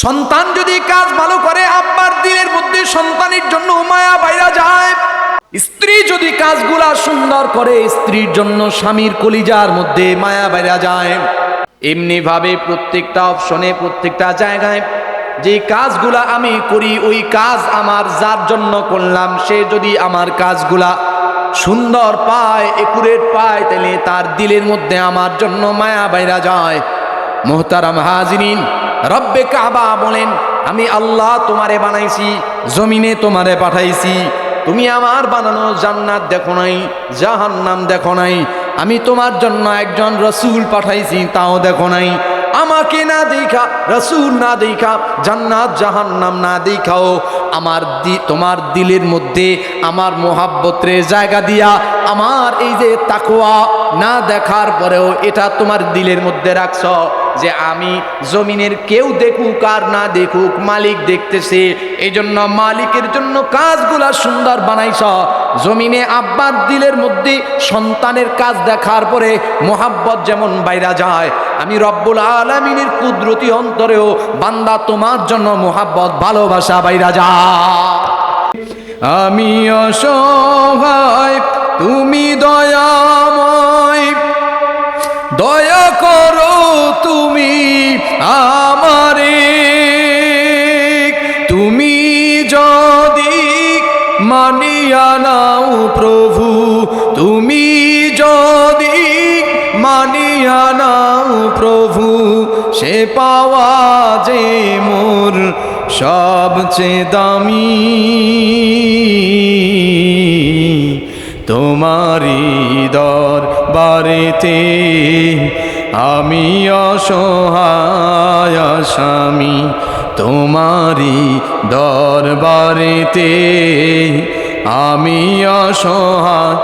সন্তান যদি কাজ ভালো করে আব্বার দিলের মধ্যে সন্তানের জন্য মায়া বাইরা যায়। স্ত্রী যদি কাজগুলা সুন্দর করে স্ত্রীর জন্য স্বামীর কলিজার মধ্যে মায়া বাইরা যায়। এমনি ভাবে প্রত্যেকটা অপশনে প্রত্যেকটা জায়গায় যে কাজগুলা আমি করি ওই কাজ আমার যার জন্য করলাম সে যদি আমার কাজগুলা সুন্দর পায়, একুরেট পায়, তাহলে তার দিলের মধ্যে আমার জন্য মায়া বাইরা যায়। মুহতারাম হাজিরিন, রব্বে কাবা বলেন, আমি আল্লাহ তোমারে বানাইছি, জমিনে তোমারে পাঠাইছি, তুমি আমার বানানো জান্নাত দেখো নাই, জাহান্নাম দেখো নাই, আমি তোমার জন্য একজন রসুল পাঠাইছি তাও দেখো নাই। আমাকে না দেখা, রসুল না দেখা, জান্নাত জাহান্নাম না দেখাও আমার তোমার দিলের মধ্যে আমার মোহাব্বতের জায়গা দিয়া আমার এই যে তাকওয়া না দেখার পরেও এটা তোমার দিলের মধ্যে রাখছ যে আমি জমিনের কেউ দেখুক আর না দেখুক মালিক দেখতেছে, এই জন্য মালিকের জন্য কাজগুলা সুন্দর বানাইছ। জমিনে আব্বার দিলের মধ্যে সন্তানের কাজ দেখার পরে মোহাব্বত যেমন বাইরা যায়, আমি রব্বুল আলামিনের কুদরতি অন্তরেও বান্দা তোমার জন্য মোহাব্বত ভালোবাসা বাইরা যায়। আমি অসহায় তুমি দয়াময়, দয়া করো তুমি আমারে, তুমি যদি মানিয়া নাও প্রভু, তুমি যদি মানিয়া নাও প্রভু, সে পাওয়া যে মোর সবচেয়ে দামি। তোমারি দরবারেতে আমি অসহায় আসামি, তোমারি দরবারেতে আমি অসহায়,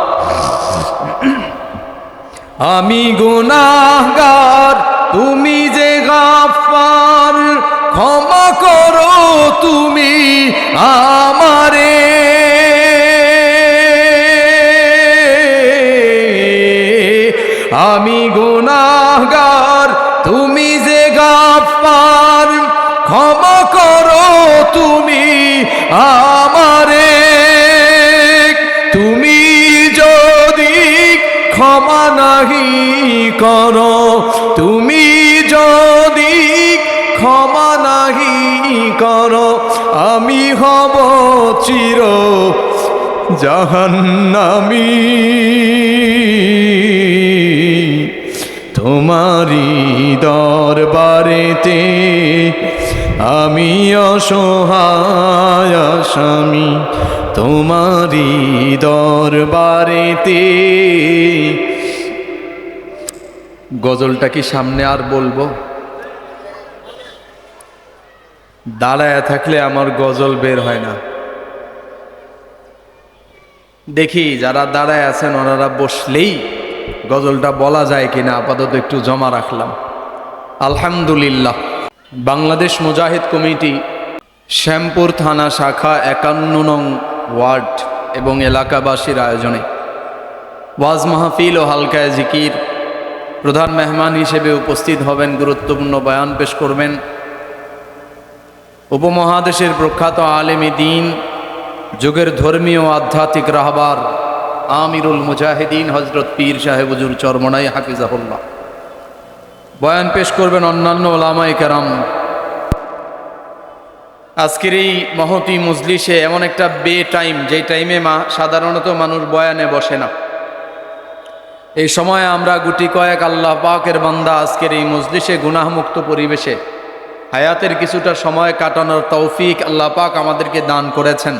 আমি গুনাহগার তুমি যে গাফফার, ক্ষমা করো তুমি আমারে, আমি গুনাহগার তুমি যে গাফফার, ক্ষমা করো তুমি আমারে, তুমি যদি ক্ষমা নাহি করো, তুমি যদি ক্ষমা নাহি করো, আমি হব চির জাহান্নামী। তোমারি দরবারেতে আমি অসহায় আসামি, তোমারি দরবারেতে। গজলটা কি সামনে আর বলবো? দাঁড়ায় থাকলে আমার গজল বের হয় না। দেখি যারা দাঁড়ায় আছেন ওনারা বসলেই গজলটা বলা যায় কিনা, আপাতত একটু জমা রাখলাম। আলহামদুলিল্লাহ, বাংলাদেশ মুজাহিদ কমিটি শ্যামপুর থানা শাখা 51 নং ওয়ার্ড এবং এলাকাবাসীর আয়োজনে ওয়াজ মাহফিল ও হালকায় জিকির, প্রধান মেহমান হিসেবে উপস্থিত হবেন, গুরুত্বপূর্ণ বয়ান পেশ করবেন উপমহাদেশের প্রখ্যাত আলেমে দ্বীন, যুগের ধর্মীয় আধ্যাত্মিক রাহবার আমিরুল মুজাহিদিন হযরত পীর সাহেব হুজুর চরমনাই হাফিজাহুল্লাহ। বয়ান পেশ করবেন অন্যান্য ওলামায়ে কেরাম। আজকের এই মহতি মজলিসে এমন একটা টাইম, যে টাইমে সাধারণত মানুষ বয়ানে বসে না, এই সময়ে আমরা গুটি কয়েক আল্লাহ পাকের বান্দা আজকের এই মজলিসে গুনাহমুক্ত পরিবেশে হায়াতের কিছুটা সময় কাটানোর তৌফিক আল্লাহ পাক আমাদেরকে দান করেছেন।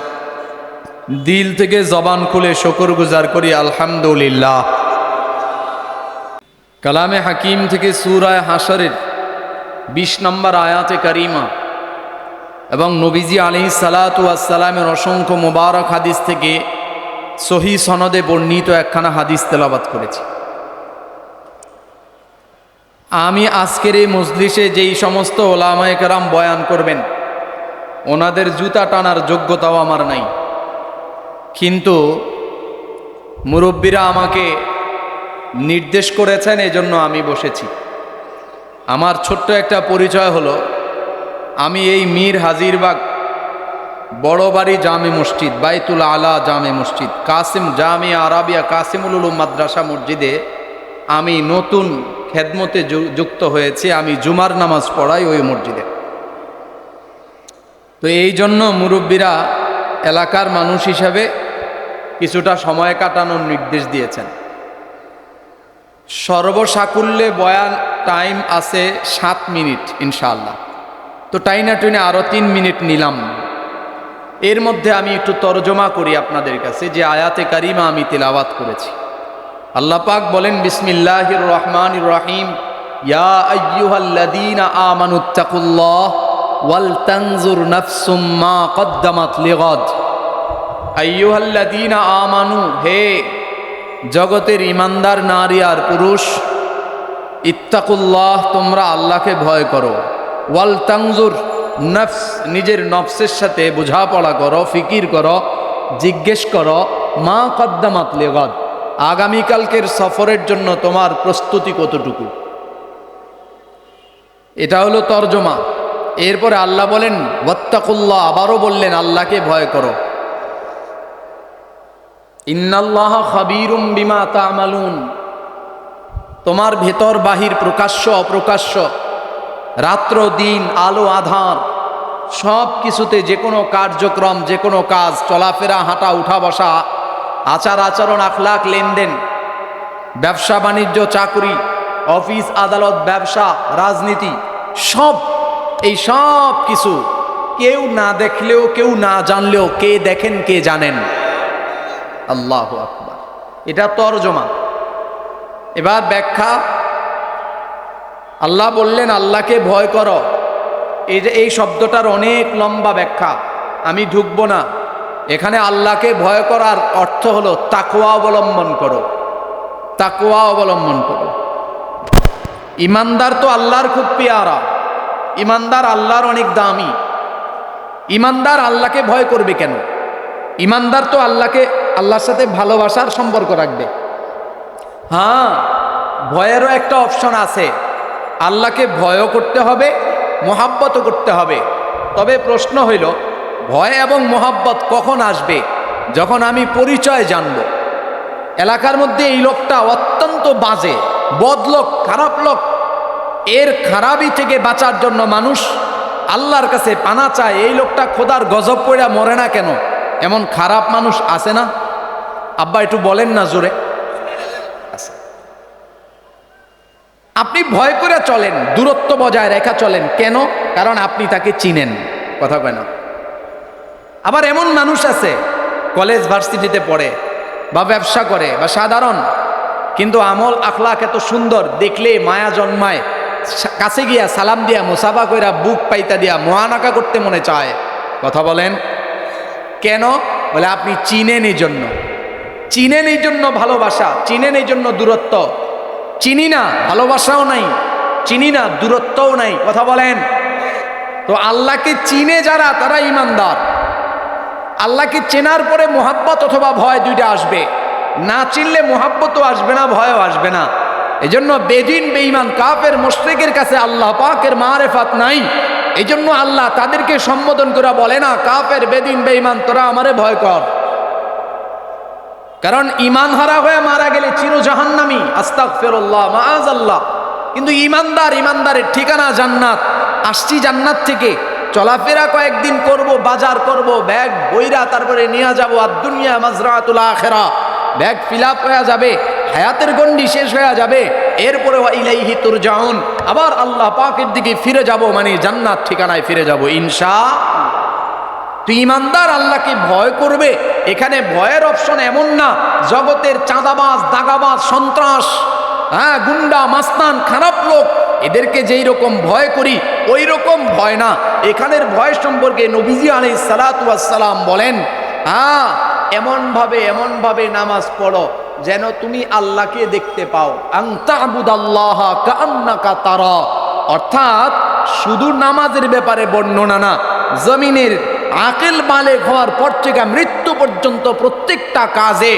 দিল থেকে জবান খুলে শুকরগুজার করি আলহামদুলিল্লাহ। কালামে হাকিম থেকে সূরা হাশরের 20 নম্বর আয়াতে কারিমা এবং নবীজি আলাইহিস সালাতু ওয়াস সালামের অসংখ্য মুবারক হাদিস থেকে সহি সনদে বর্ণিত একখানা হাদিস তেলাওয়াত করেছি। আমি আজকের এই মজলিসে যেই সমস্ত ওলামায়ে কেরাম বয়ান করবেন ওনাদের জুতা টানার যোগ্যতাও আমার নাই, কিন্তু মুরব্বীরা আমাকে নির্দেশ করেছেন, এজন্য আমি বসেছি। আমার ছোট্ট একটা পরিচয় হলো, আমি এই মীর হাজিরবাগ বড়বাড়ি জামে মসজিদ, বাইতুল আলা জামে মসজিদ, কাসিম জামিয়া আরাবিয়া কাসিমুল উলুম মাদ্রাসা মসজিদে আমি নতুন খেদমতে যুক্ত হয়েছি। আমি জুমার নামাজ পড়াই ওই মসজিদে। তো এই জন্য মুরব্বীরা এলাকার মানুষ হিসাবে কিছুটা সময় কাটানোর নির্দেশ দিয়েছেন। সর্বসাকুল্যে বয়ান টাইম আছে 7 মিনিট ইনশাআল্লাহ। তো টাইনা টুইনে আরও 3 মিনিট নিলাম। এর মধ্যে আমি একটু তরজমা করি আপনাদের কাছে যে আয়াতে কারিমা আমি তেলাওয়াত করেছি। আল্লাহ পাক বলেন, বিসমিল্লাহির রহমানির রহিম, ইয়া আইয়ুহাল্লাযীনা আমানুত্তাকুল্লাহ ওয়াল তানজুর নাফসুম মা কদ্দামাত লিগাদ। আইয়ুহাল্লাযীনা আমানু, হে জগতের ইমানদার নারী আর পুরুষ, ইত্তাকুল্লাহ, তোমরা আল্লাহকে ভয় করো। ওয়াল তানজুর, নফস, নিজের নফসের সাথে বোঝাপড়া করো, ফিকির করো, জিজ্ঞেস করো, মা কদ্দামাত লিগাদ, আগামীকালকের সফরের জন্য তোমার প্রস্তুতি কতটুকু। এটা হলো তরজমা। এরপরে আল্লাহ বলেন ওয়াত্তাকুল্লাহ, আবারও বললেন আল্লাহকে ভয় করো। ইন্নাল্লাহ খাবীরুম বিমা তা'মালুন, তোমার ভেতর বাহির, প্রকাশ্য অপ্রকাশ্য, রাত্র দিন, আলো আধার, সব কিছুতে যে কোনো কার্যক্রম, যে কোনো কাজ, চলাফেরা, হাঁটা, উঠা বসা, আচার আচরণ, আখলাক, লেনদেন, ব্যবসা বাণিজ্য, চাকরি, অফিস আদালত, ব্যবসা, রাজনীতি, সব, এই সব কিছু কেউ না দেখলেও, কেউ না জানলেও কে দেখেন, কে জানেন? আল্লাহু আকবার। এটা তরজমা। এবার ব্যাখ্যা। আল্লাহ বললেন আল্লাহকে ভয় করো। এই যে এই শব্দটার অনেক লম্বা ব্যাখ্যা, আমি ঢুকবো না এখানে। আল্লাহকে ভয় করার অর্থ হলো তাকওয়া অবলম্বন করো, তাকওয়া অবলম্বন করো। ইমানদার তো আল্লাহর খুব পেয়ারা, ইমানদার আল্লাহর অনেক দামি। ইমানদার আল্লাহকে ভয় করবে কেন? ইমানদার তো আল্লাহর সাথে ভালোবাসার সম্পর্ক রাখবে। হ্যাঁ, ভয়েরও একটা অপশন আছে। আল্লাহকে ভয়ও করতে হবে, মোহাব্বতও করতে হবে। তবে প্রশ্ন হইল, ভয় এবং মোহাব্বত কখন আসবে? যখন আমি পরিচয় জানব। এলাকার মধ্যে এই লোকটা অত্যন্ত বাজে, বদলোক, খারাপ লোক, এর খারাপই থেকে বাঁচার জন্য মানুষ আল্লাহর কাছে পানা চায়। এই লোকটা খোদার গজব পড়া মরে না কেন? এমন খারাপ মানুষ আছে না? আব্বা একটু বলেন না জোরে। আপনি ভয় করে চলেন, দূরত্ব বজায় রেখা চলেন। কেন? কারণ আপনি তাকে চিনেন। কথা কয় না? আবার এমন মানুষ আছে কলেজ ভার্সিটিতে পড়ে বা ব্যবসা করে বা সাধারণ, কিন্তু আমল আখলাক এত সুন্দর, দেখলে মায়া জন্মায়, কাছে গিয়া সালাম দিয়া, মুসাফা কইরা, বুক পাইতা দিয়া মহানাকা করতে মনে চায়। কথা বলেন কেন? বলে আপনি চিনেন, এই জন্য চিনেন, এই জন্য ভালোবাসা, চিনেন এই জন্য দূরত্ব। চিনি না, ভালোবাসাও নাই, চিনি না, দূরত্বও নাই। কথা বলেন। তো আল্লাহকে চিনে যারা, তারা ইমানদার। আল্লাহকে চেনার পরে মোহাব্বত অথবা ভয় দুইটা আসবে। না চিনলে মোহাব্বতও আসবে না, ভয়ও আসবে না। এই জন্য বেদিন, বেঈমান, কাফের, মুশরিকের কাছে আল্লাহ পাকের মারেফাত নাই। এই জন্য আল্লাহ তাদেরকে সম্বোধন করে বলে না, কাফের, বেদিন, বেঈমান, তোরা আমারে ভয় কর। কারণ ইমান হারা হয়ে মারা গেলে চির জাহান্নামী, আস্তাগফিরুল্লাহ, মাআযাল্লাহ। কিন্তু ইমানদার, ইমানদারের ঠিকানা জান্নাত। আসছি জান্নাত থেকে, চলাফেরা কয়েকদিন করব, বাজার করব, ব্যাগ বইরা তারপরে নিয়ে যাব। আর দুনিয়া মাজরাতুল আখিরা, ব্যাগ ফিল আপ হয়ে যাবে, হায়াতের গন্ডি শেষ হয়ে যাবে। এরপরে ওয়া ইলাইহি তুরজাউন, আবার আল্লাহ পাকের দিকে ফিরে যাব, মানে জান্নাত ঠিকানায় ফিরে যাব ইনশাআল্লাহ। তুই ইমানদার আল্লাহকে ভয় করবে। এখানে ভয়ের অপশন এমন না জগতের চাঁদাবাজ, দাগাবাজ, সন্ত্রাস, গুন্ডা, মাস্তান, খারাপ লোক, এদেরকে যেই রকম ভয় করি ওই রকম ভয় না। এখানের ভয় সম্পর্কে নবীজি আলাইহিস সালাতু ওয়াস সালাম বলেন, এমন ভাবে নামাজ পড়ো যেন তুমি আল্লাহকে দেখতে পাও। আনতাবুদাল্লাহা কাআন্নাকা তারা, অর্থাৎ শুধু নামাজের ব্যাপারে বর্ণনা না, জমিনের আকিল বালেগ হওয়ার পর থেকে মৃত্যু পর্যন্ত প্রত্যেকটা কাজে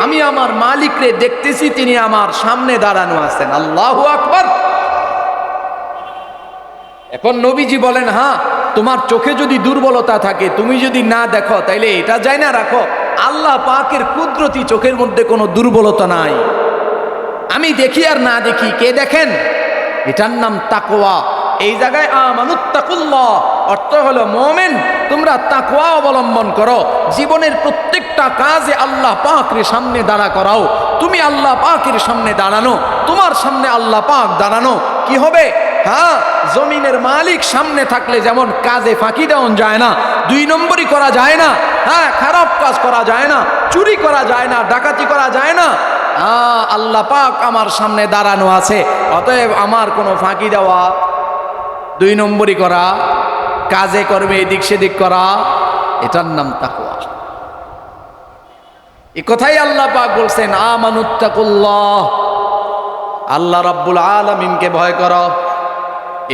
আমি আমার মালিকরে দেখতেছি, তিনি আমার সামনে দাঁড়ানো আছেন। আল্লাহু আকবার। এখন নবীজি বলেন, তোমার চোখে যদি দুর্বলতা থাকে, তুমি যদি না দেখো, তাইলে এটা যায় না রাখো, আল্লাহ পাকের কুদরতি চোখের মধ্যে কোনো দুর্বলতা নাই। আমি দেখি আর না দেখি, কে দেখেন? এটার নাম তাকওয়া। এই জায়গায় আমানুত্তাকুল্লাহ অর্থ হলো মুমিন, তোমরা তাকওয়া অবলম্বন করো, জীবনের প্রত্যেকটা কাজে আল্লাহ পাকের সামনে দাঁড়া করাও। তুমি আল্লাহ পাকের সামনে দাঁড়ানো, তোমার সামনে আল্লাহ পাক দাঁড়ানো, কি হবে? হ্যাঁ, জমিনের মালিক সামনে থাকলে যেমন কাজে ফাঁকি দেওয়া যায় না, 2 নম্বরই করা যায় না, হ্যাঁ, খারাপ কাজ করা যায় না, চুরি করা যায় না, ডাকাতি করা যায় না, আল্লাহ পাক আমার সামনে দাঁড়ানো আছে, অতএব আমার কোনো ফাঁকি দেওয়া, 2 নম্বরই করা, কাজে করবে এদিক সেদিক করা, এটার নাম তাকওয়া। এই কথাই আল্লাহ পাক বলছেন আমানুত্তাকুল্লাহ, আল্লাহ রাব্বুল আলামিনকে ভয় করো।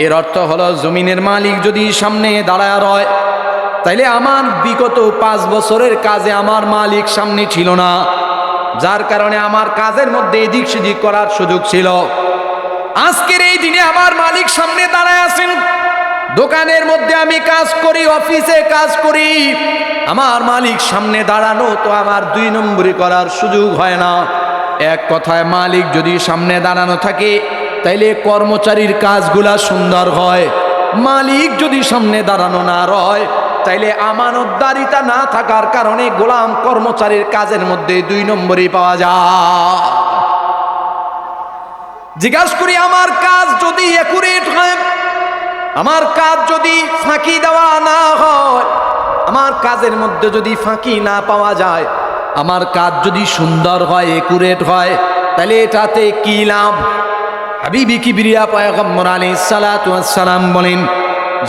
এর অর্থ হলো জমিনের মালিক যদি সামনে দাঁড়ায় রয়, তাইলে আমার বিগত 5 বছরের কাজে আমার মালিক সামনে ছিল না, যার কারণে আমার কাজের মধ্যে এদিক সেদিক করার সুযোগ ছিল। আজকের এই দিনে আমার মালিক সামনে দাঁড়ায় আছেন, দোকানের মধ্যে আমি কাজ করি, অফিসে কাজ করি, আমার মালিক সামনে দাঁড়ানো, তো আমার 2 নম্বরই করার সুযোগ হয় না। এক কথায় মালিক যদি সামনে দাঁড়ানো থাকে, তাইলে কর্মচারীর কাজগুলা সুন্দর হয়। মালিক যদি সামনে দাঁড়ানো না রয়, তাইলে আমানতদারিতা না থাকার কারণে গোলাম কর্মচারীর কাজের মধ্যে 2 নম্বরই পাওয়া যায়। জিজ্ঞাসা করি, আমার কাজ যদি একুরেট হয়, আমার কাজ যদি ফাঁকি দেওয়া না হয়, আমার কাজের মধ্যে যদি ফাঁকি না পাওয়া যায়, আমার কাজ যদি সুন্দর হয়, একুরেট হয়, তাহলে এটাতে কি লাভ? হাবিবি কিবরিয়া পয়গম্বর আলাইহিস সালাতু ওয়াস সালাম বলেন,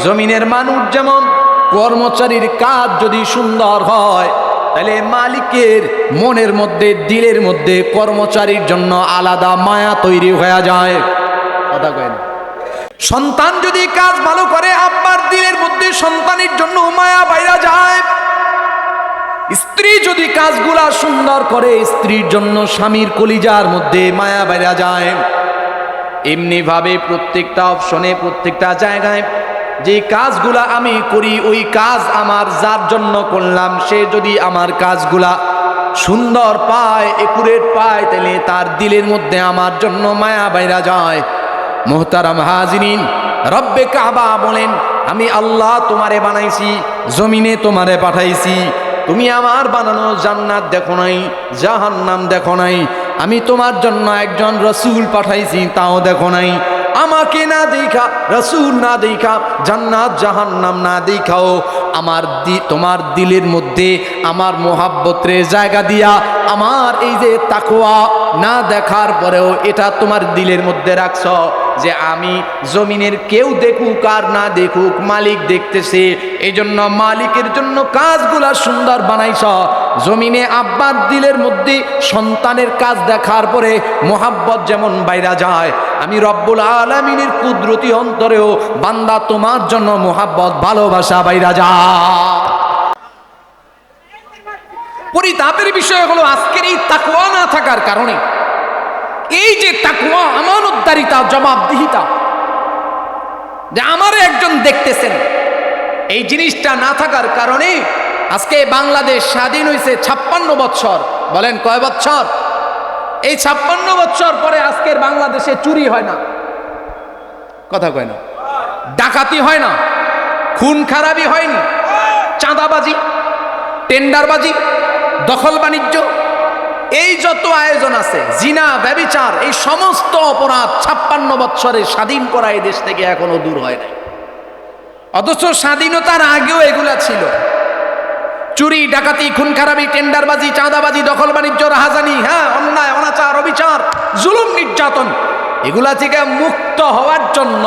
জমিনের মানুষ যেমন কর্মচারীর কাজ যদি সুন্দর হয়, তাহলে মালিকের মনের মধ্যে, দিলের মধ্যে কর্মচারীর জন্য আলাদা মায়া তৈরি হয়ে যায়। কথা কয় না? সন্তান যদি কাজ ভালো করে, আব্বার দিলের মধ্যে সন্তানের জন্য মায়া বাইরা যায়। স্ত্রী যদি কাজগুলা সুন্দর করে, স্ত্রীর জন্য স্বামীর কলিজার মধ্যে মায়া বাইরা যায়। এমনি ভাবে প্রত্যেকটা অপশনে, প্রত্যেকটা জায়গায় যে কাজগুলা আমি করি, ওই কাজ আমার যার জন্য করলাম, সে যদি আমার কাজগুলা সুন্দর পায়, একুরেট পায়, তাহলে তার দিলের মধ্যে আমার জন্য মায়া বাইরা যায়। মুহতারাম হাজিরিন, রব্বে কাবা বলেন, আমি আল্লাহ তোমারে বানাইছি, জমিনে তোমারে পাঠাইছি, তুমি আমার বানানো জান্নাত দেখো নাই, জাহান্নাম দেখো নাই, আমি তোমার জন্য একজন রসুল পাঠাইছি, তাও দেখো নাই। আমাকে না দেখা, রসুল না দেখা, জান্নাত জাহান্নাম না দেখাও, তোমার দিলের মধ্যে আমার মোহাব্বতের জায়গা দিয়া, আমার এই যে তাকওয়া না দেখার পরেও এটা তোমার দিলের মধ্যে রাখছ, যে আমি জমিনের কেউ দেখুক আর না দেখুক, মালিক দেখতেছে, এই জন্য মালিকের জন্য কাজগুলা সুন্দর বানাইছ। জমিনে আব্বার দিলের মধ্যে সন্তানের কাজ দেখার পরে মোহাব্বত যেমন বাইরা যায়, আমি রব্বুল আলামিনের কুদরতি অন্তরেও বান্দা তোমার জন্য মোহাব্বত, ভালোবাসা বাইরা যায়। পরিতাপের বিষয় হলো আজকের এই তাকওয়া না থাকার কারণে, এই যে তাকওয়া, আমানতদারিতা, জবাবদিহিতা, যে আমারে একজন দেখতেছেন, এই জিনিসটা না থাকার কারণে আজকে বাংলাদেশ স্বাধীন হয়েছে 56 বছর। বলেন কয় বছর? এই 56 বছর পরে আজকের বাংলাদেশে চুরি হয় না, কথা কয় না, ডাকাতি হয় না, খুন খারাপি হয়নি, চাঁদাবাজি, টেন্ডারবাজি, দখল বাণিজ্য, এই যত আয়োজন আছে, জিনা, ব্যভিচার, এই সমস্ত অপরাধ 56 বছরে স্বাধীন করা এই দেশ থেকে এখনো দূর হয় নাই। অথচ স্বাধীনতার আগেও এগুলা ছিল। চুরি, ডাকাতি, খুন খারাপি, টেন্ডারবাজি, চাঁদাবাজি, দখল বাণিজ্য, রাহাজানি, হ্যাঁ, অন্যায়, অনাচার, অবিচার, জুলুম, নির্যাতন, এগুলা থেকে মুক্ত হওয়ার জন্য,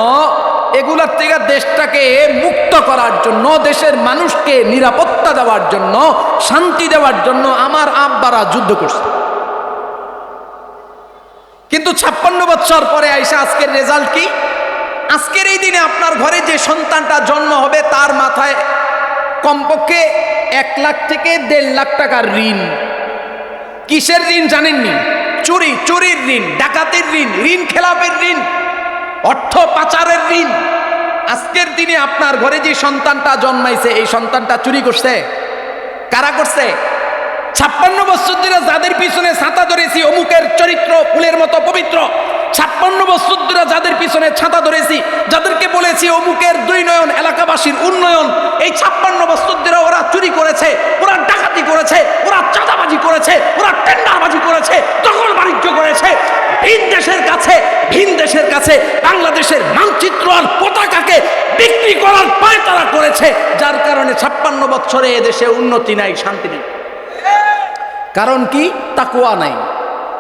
এগুলার থেকে দেশটাকে মুক্ত করার জন্য, দেশের মানুষকে নিরাপত্তা দেওয়ার জন্য, শান্তি দেওয়ার জন্য আমার আব্বারা যুদ্ধ করছে। কিন্তু 56 বছর পরে আইসা আজকের রেজাল্ট কি? আজকের এই দিনে আপনার ঘরে যে সন্তানটা জন্ম হবে, তার মাথায় কমপক্ষে 1 লাখ থেকে 1.5 লাখ টাকার ঋণ। কিসের ঋণ জানেননি? চুরির ঋণ, ডাকাতির ঋণ, ঋণ খেলাপের ঋণ, অর্থ পাচারের ঋণ, আজকের দিনে আপনার ঘরে যে সন্তানটা জন্মাইছে এই সন্তানটা চুরি করছে? কারা করছে? 56 বছর ধরে যাদের পিছনে ছাতা ধরেছি অমুকের চরিত্র ফুলের মতো পবিত্র, 56 বছর ধরে যাদের পিছনে ছাতা ধরেছি, যাদেরকে বলেছি অমুকের 2 নয়ন এলাকাবাসীর উন্নয়ন, এই 56 বছর ধরে ওরা চুরি করেছে, ওরা ডাকাতি করেছে, ওরা চাঁদাবাজি করেছে, ওরা টেন্ডারবাজি করেছে, দখল বাণিজ্য করেছে। ভিন দেশের কাছে বাংলাদেশের মানচিত্র আর পতাকাকে বিক্রি করার পায়তারা করেছে, যার কারণে 56 বছরে এদেশে উন্নতি নাই, শান্তি নেই। কারণ কি? তাকওয়া নাই।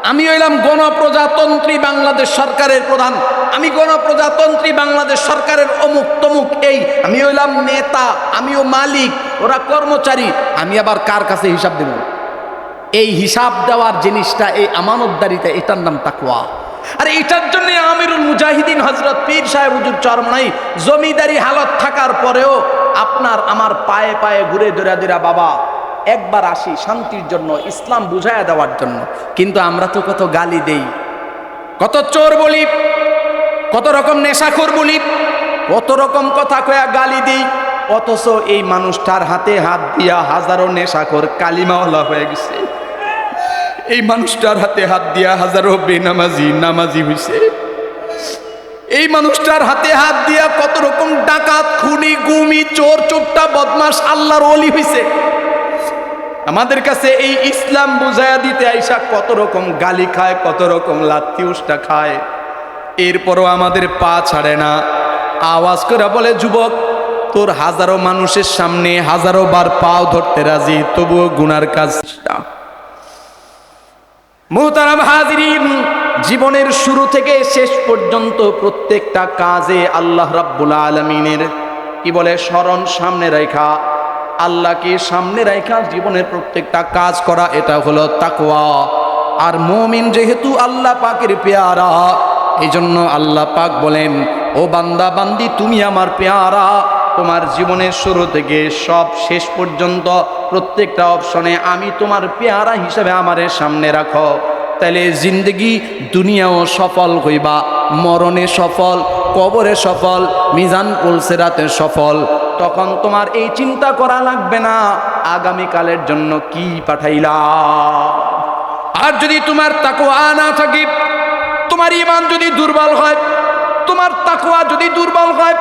আমি হইলাম গণপ্রজাতন্ত্রী বাংলাদেশ সরকারের প্রধান, আমি গণপ্রজাতন্ত্রী বাংলাদেশ সরকারের অমুক তমুক, এই আমি হইলাম নেতা, আমিও মালিক, ওরা কর্মচারী, আমি আবার কার কাছে হিসাব দেব? এই হিসাব দেওয়ার জিনিসটা, এই আমানতদারিতা, এটার নাম তাকওয়া। আর এটার জন্য আমিরুল মুজাহিদিন হযরত পীর সাহেব হুজুর চরমনাই জমিদারি হালত থাকার পরেও আপনার আমার পায়ে পায়ে ঘুরে দৌড়া বাবা একবার আসি শান্তির জন্য, ইসলাম বুঝাইয়া দেওয়ার জন্য। কিন্তু আমরা তো কত গালি দেই, কত চোর বলি, কত রকম নেশাখোর বলি, কত রকম কথা কয়া গালি দিই, অথচ এই মানুষটার হাতে হাত দিয়া হাজারো নেশাখোর কালিমাওয়ালা হয়ে গেছে। এই মানুষটার হাতে হাত দিয়া হাজারো বেনামাজি নামাজি হইছে। এই মানুষটার হাতে হাত দিয়া কত রকম ডাকাত, খুনি, গুমি, চোর, চোপটা, বদমাশ, আল্লাহর ওলি হইছে। আমাদের কাছে এই ইসলাম বুঝাইয়া দিতে আইসা কত রকম গালি খায়, কত রকম লাথি উষ্টা খায়, এরপরও আমাদের পা ছাড়ে না। আওয়াজ করে বলে, যুবক তোর হাজারো মানুষের সামনে হাজারো বার পাও ধরতে রাজি, তবুও গুনার কাজ। মুহতারাম হাজিরিন, জীবনের শুরু থেকে শেষ পর্যন্ত প্রত্যেকটা কাজে আল্লাহ রাব্বুল আলামিনের কি বলে স্মরণ সামনে রাখা, আল্লাহকে সামনে রাখা জীবনের প্রত্যেকটা কাজ করা, এটা হলো তাকওয়া। আর মুমিন যেহেতু আল্লাহ পাকের পেয়ারা, এই জন্য আল্লাহ পাক বলেন, ও বান্দা বান্দি তুমি আমার পেয়ারা, তোমার জীবনের শুরু থেকে সব শেষ পর্যন্ত প্রত্যেকটা অপশনে আমি তোমার পেয়ারা হিসেবে আমারে সামনে রাখো। তাহলে জিন্দগি দুনিয়াও সফল হইবা, মরণে সফল, কবরে সফল, মিজান পুলসিরাতে সফল। তখন তোমার এই চিন্তা করা লাগবে না আগামীকালের জন্য কি পাঠাইলা। আর যদি তোমার তাকওয়া না থাকে, তোমার ঈমান যদি দুর্বল হয়, তোমার তাকওয়া যদি দুর্বল হয়,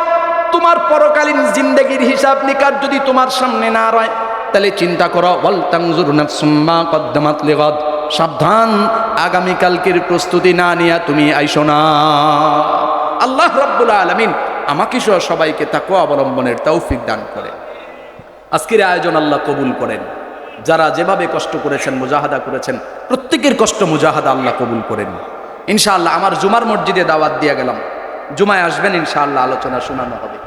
তোমার পরকালীন জিন্দেগির হিসাব নিকাশ যদি তোমার সামনে না রয়, তাহলে চিন্তা করো, ওয়াল তানজুর নাফসুম মা কদ্দামাত লিগাদ, সাবধান আগামীকালকের প্রস্তুতি না নিয়া তুমি আইসো না। আল্লাহ রাব্বুল আলামিন আমাকে সহ সবাইকে তাকওয়া অবলম্বনের তৌফিক দান করে। আজকের আয়োজন আল্লাহ কবুল করেন। যারা যেভাবে কষ্ট করেছেন, মুজাহাদা করেছেন, প্রত্যেকের কষ্ট মুজাহাদা আল্লাহ কবুল করেন ইনশাআল্লাহ। আমার জুমার মসজিদে দাওয়াত দিয়ে গেলাম, জুমায় আসবেন ইনশাআল্লাহ, আলোচনা শোনানো হবে।